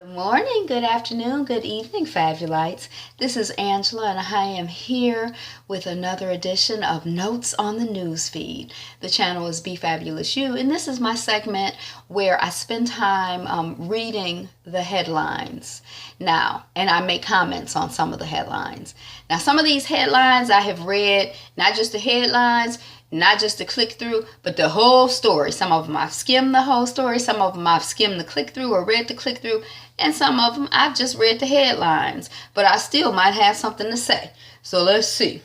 Good morning, good afternoon, good evening, Fabulites. This is Angela, and I am here with another edition of Notes on the Newsfeed. The channel is Be Fabulous You, and this is my segment where I spend time reading the headlines. Now, and I make comments on some of the headlines. Now, some of these headlines I have read, not just the headlines, not just the click through, but the whole story. Some of them I've skimmed the whole story. Some of them I've skimmed the click through or read the click through. And some of them I've just read the headlines. But I still might have something to say. So let's see.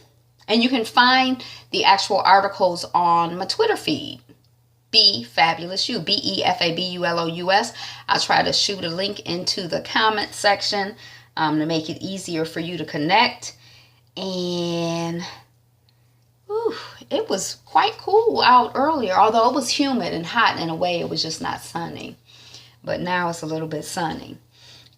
And you can find the actual articles on my Twitter feed. Be Fabulous You. BEFABULOUS. I'll try to shoot a link into the comment section to make it easier for you to connect. And it was quite cool out earlier, although it was humid and hot in a way. It was just not sunny. But now it's a little bit sunny.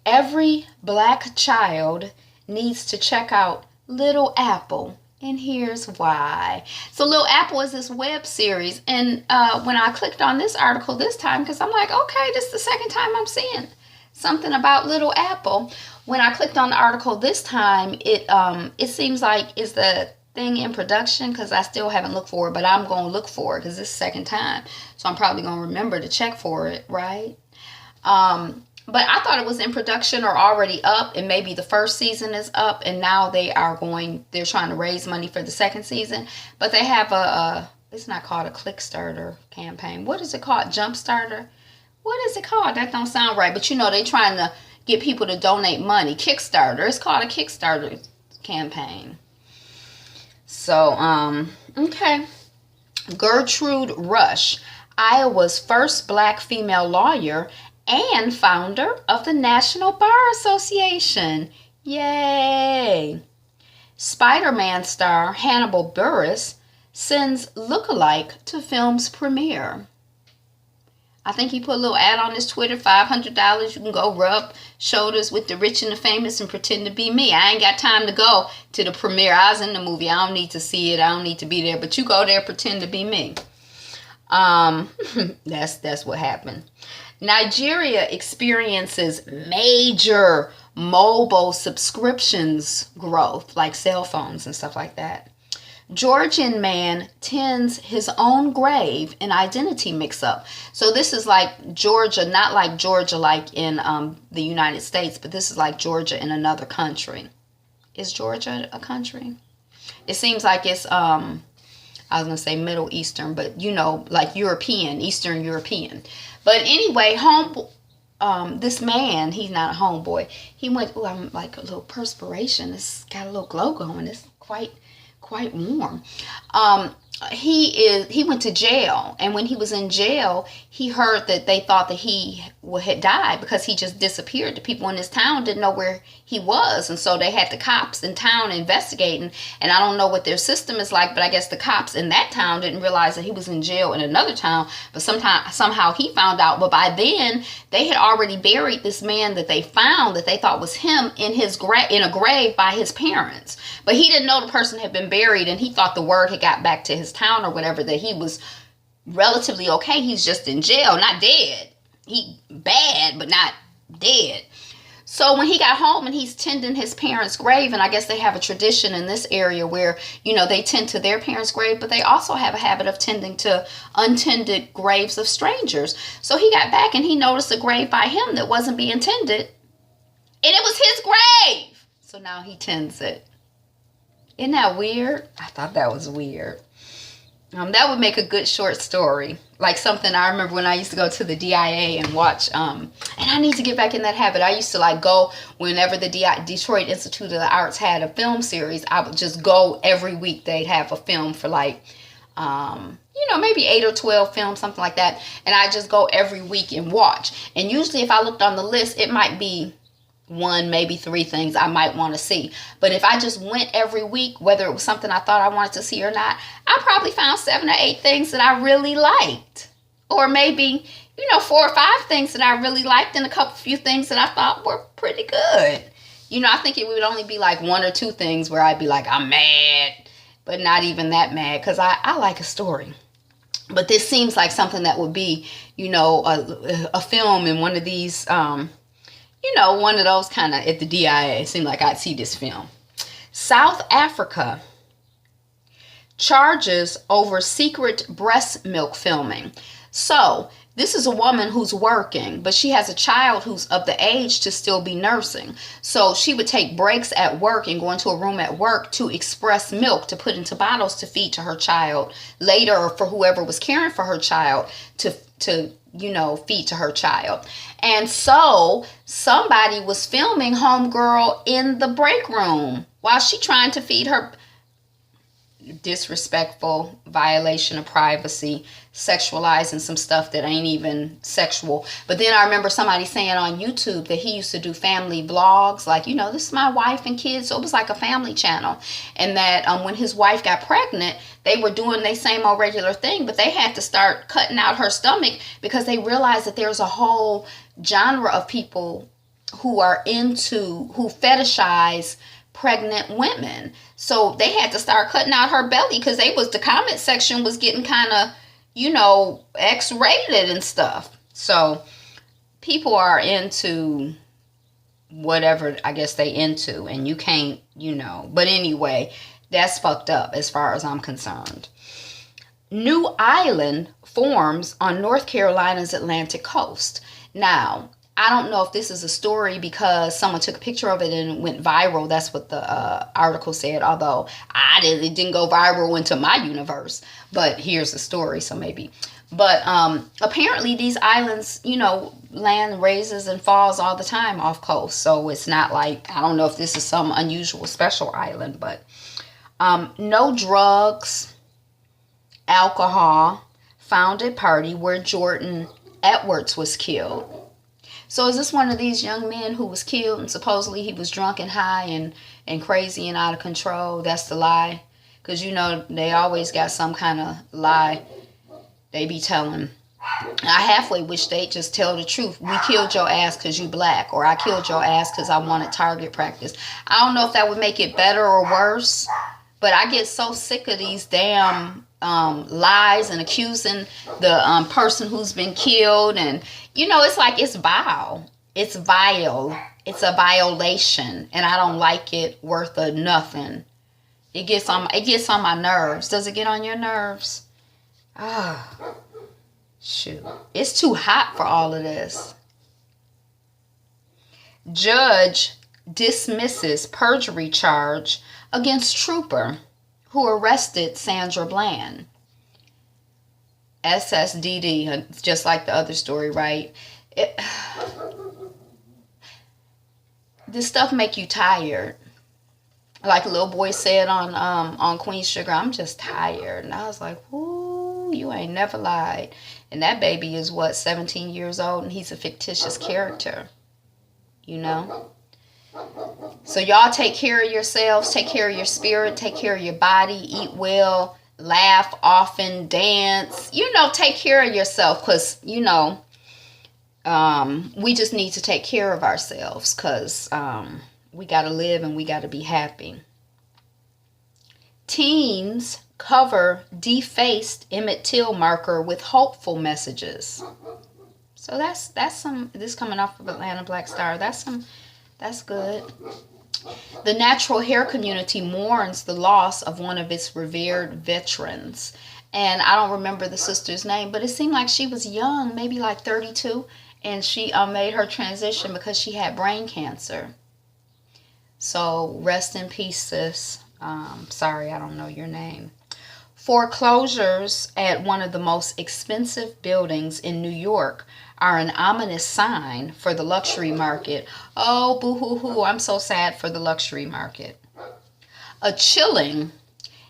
Every black child needs to check out Little Apple, and here's why. So Little Apple is this web series, and when I clicked on this article this time, because I'm like, okay, this is the second time I'm seeing something about Little Apple. When I clicked on the article this time, it seems like is the thing in production, because I still haven't looked for it, but I'm going to look for it because this is the second time, so I'm probably going to remember to check for it, right? But I thought it was in production or already up, and maybe the first season is up, and now they're trying to raise money for the second season. But they have it's not called a Kickstarter campaign. What is it called? Jumpstarter? What is it called? That don't sound right. But they're trying to get people to donate money. Kickstarter. It's called a Kickstarter campaign. So, okay. Gertrude Rush, Iowa's first black female lawyer and founder of the National Bar Association. Yay! Spider-Man star Hannibal Buress sends lookalike to film's premiere. I think he put a little ad on his Twitter, $500. You can go rub shoulders with the rich and the famous and pretend to be me. I ain't got time to go to the premiere. I was in the movie. I don't need to see it. I don't need to be there. But you go there, pretend to be me. That's what happened. Nigeria experiences major mobile subscriptions growth, like cell phones and stuff like that. Georgian man tends his own grave in identity mix-up. So this is like Georgia, not like Georgia like in the United States, but this is like Georgia in another country. Is Georgia a country? It seems like it's I was going to say Middle Eastern, but like European, Eastern European. But anyway, this man, he's not a homeboy. He went, I'm like a little perspiration. It's got a little glow going. It's quite warm. He went to jail, and when he was in jail, he heard that they thought that he had died because he just disappeared. The people in his town didn't know where he was, and so they had the cops in town investigating. And I don't know what their system is like, but I guess the cops in that town didn't realize that he was in jail in another town. But somehow he found out. But by then, they had already buried this man that they found that they thought was him in a grave by his parents. But he didn't know the person had been buried, and he thought the word had got back to his town or whatever, that he was relatively okay. He's just in jail, not dead. He bad, but not dead. So when he got home and he's tending his parents' grave, and I guess they have a tradition in this area where, they tend to their parents' grave, but they also have a habit of tending to untended graves of strangers. So he got back and he noticed a grave by him that wasn't being tended, and it was his grave. So now he tends it. Isn't that weird? I thought that was weird. That would make a good short story. Like something I remember when I used to go to the DIA and watch, and I need to get back in that habit. I used to go whenever the Detroit Institute of the Arts had a film series. I would just go every week. They'd have a film for maybe 8 or 12 films, something like that. And I just go every week and watch. And usually if I looked on the list, it might be 1, maybe 3 things I might want to see. But if I just went every week, whether it was something I thought I wanted to see or not, I probably found 7 or 8 things that I really liked. Or maybe, 4 or 5 things that I really liked, and a few things that I thought were pretty good. I think it would only be like 1 or 2 things where I'd be like, I'm mad, but not even that mad, because I like a story. But this seems like something that would be, a film in one of these, one of those kind of, at the DIA, it seemed like I'd see this film. South Africa, charges over secret breast milk filming. So this is a woman who's working, but she has a child who's of the age to still be nursing. So she would take breaks at work and go into a room at work to express milk to put into bottles to feed to her child later, or for whoever was caring for her child to feed to her child. And so somebody was filming homegirl in the break room while she trying to feed her. Disrespectful, violation of privacy, sexualizing some stuff that ain't even sexual. But then I remember somebody saying on YouTube that he used to do family vlogs, like, this is my wife and kids. So it was like a family channel. And that when his wife got pregnant, they were doing their same old regular thing, but they had to start cutting out her stomach because they realized that there's a whole genre of people who fetishize pregnant women. So they had to start cutting out her belly because the comment section was getting kind of, X-rated and stuff. So people are into whatever I guess they into, and you can't, but anyway, that's fucked up as far as I'm concerned. New island forms on North Carolina's Atlantic coast. Now, I don't know if this is a story because someone took a picture of it and it went viral. That's what the article said, although it didn't go viral into my universe. But here's the story, so maybe. But apparently these islands, land raises and falls all the time off coast. So it's not like, I don't know if this is some unusual special island, but no drugs, alcohol found at party where Jordan Edwards was killed. So is this one of these young men who was killed and supposedly he was drunk and high and crazy and out of control? That's the lie. Because, they always got some kind of lie they be telling. I halfway wish they'd just tell the truth. We killed your ass because you black. Or I killed your ass because I wanted target practice. I don't know if that would make it better or worse. But I get so sick of these damn lies and accusing the person who's been killed. And, it's like it's vile. It's vile. It's a violation. And I don't like it worth of nothing. It gets on my nerves. Does it get on your nerves? Ah, shoot. It's too hot for all of this. Judge dismisses perjury charge against trooper who arrested Sandra Bland. SSDD, just like the other story, right? This stuff make you tired. Like a little boy said on Queen Sugar, I'm just tired. And I was like, ooh, you ain't never lied. And that baby is, 17 years old, and he's a fictitious character. So y'all take care of yourselves, take care of your spirit, take care of your body, eat well, laugh often, dance, take care of yourself because, we just need to take care of ourselves because we got to live and we got to be happy. Teens cover defaced Emmett Till marker with hopeful messages. So that's this coming off of Atlanta Black Star. That's good. The natural hair community mourns the loss of one of its revered veterans. And I don't remember the sister's name, but it seemed like she was young, maybe like 32. And she made her transition because she had brain cancer. So rest in peace, sis. Sorry, I don't know your name. Foreclosures at one of the most expensive buildings in New York are an ominous sign for the luxury market. Oh, boo-hoo-hoo, I'm so sad for the luxury market. A chilling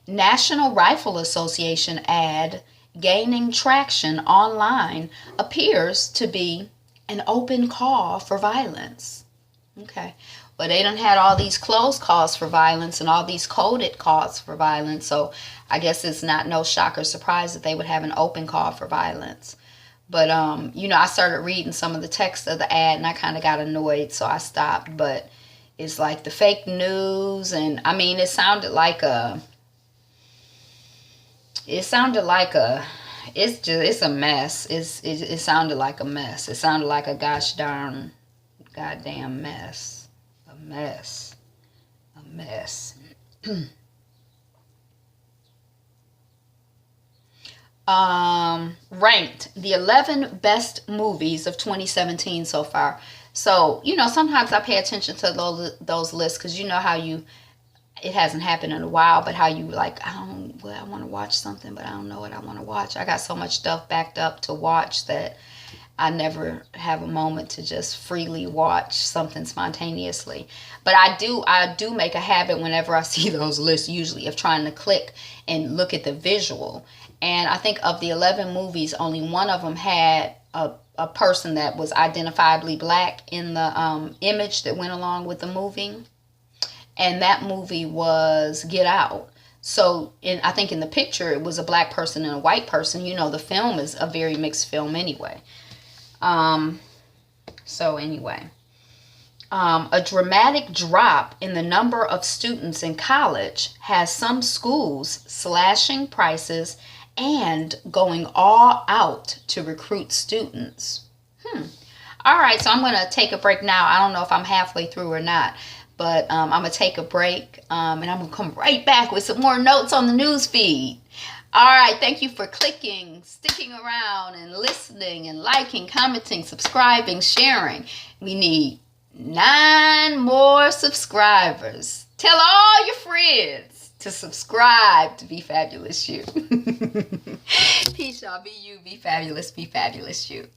National Rifle Association ad gaining traction online appears to be an open call for violence. Okay. Well, they done had all these closed calls for violence and all these coded calls for violence. So I guess it's not no shock or surprise that they would have an open call for violence. But, I started reading some of the text of the ad and I kind of got annoyed. So I stopped. But it's like the fake news. And I mean, it sounded like it's a mess. It sounded like a mess. It sounded like a gosh darn goddamn mess. A mess. A mess. Ranked the 11 best movies of 2017 so far. So, you know, sometimes I pay attention to those lists because you know how it hasn't happened in a while, but how you like, I want to watch something, but I don't know what I want to watch. I got so much stuff backed up to watch that I never have a moment to just freely watch something spontaneously. But I do make a habit whenever I see those lists, usually, of trying to click and look at the visual. And I think of the 11 movies, only one of them had a person that was identifiably black in the image that went along with the movie. And that movie was Get Out. So I think in the picture it was a black person and a white person. You know, the film is a very mixed film anyway. So anyway, a dramatic drop in the number of students in college has some schools slashing prices and going all out to recruit students. All right, so I'm going to take a break now. I don't know if I'm halfway through or not, but I'm going to take a break, and I'm going to come right back with some more notes on the news feed. All right, thank you for clicking, sticking around, and listening, and liking, commenting, subscribing, sharing. We need 9 more subscribers. Tell all your friends to subscribe to Be Fabulous You. Peace, y'all. Be you, be fabulous, you.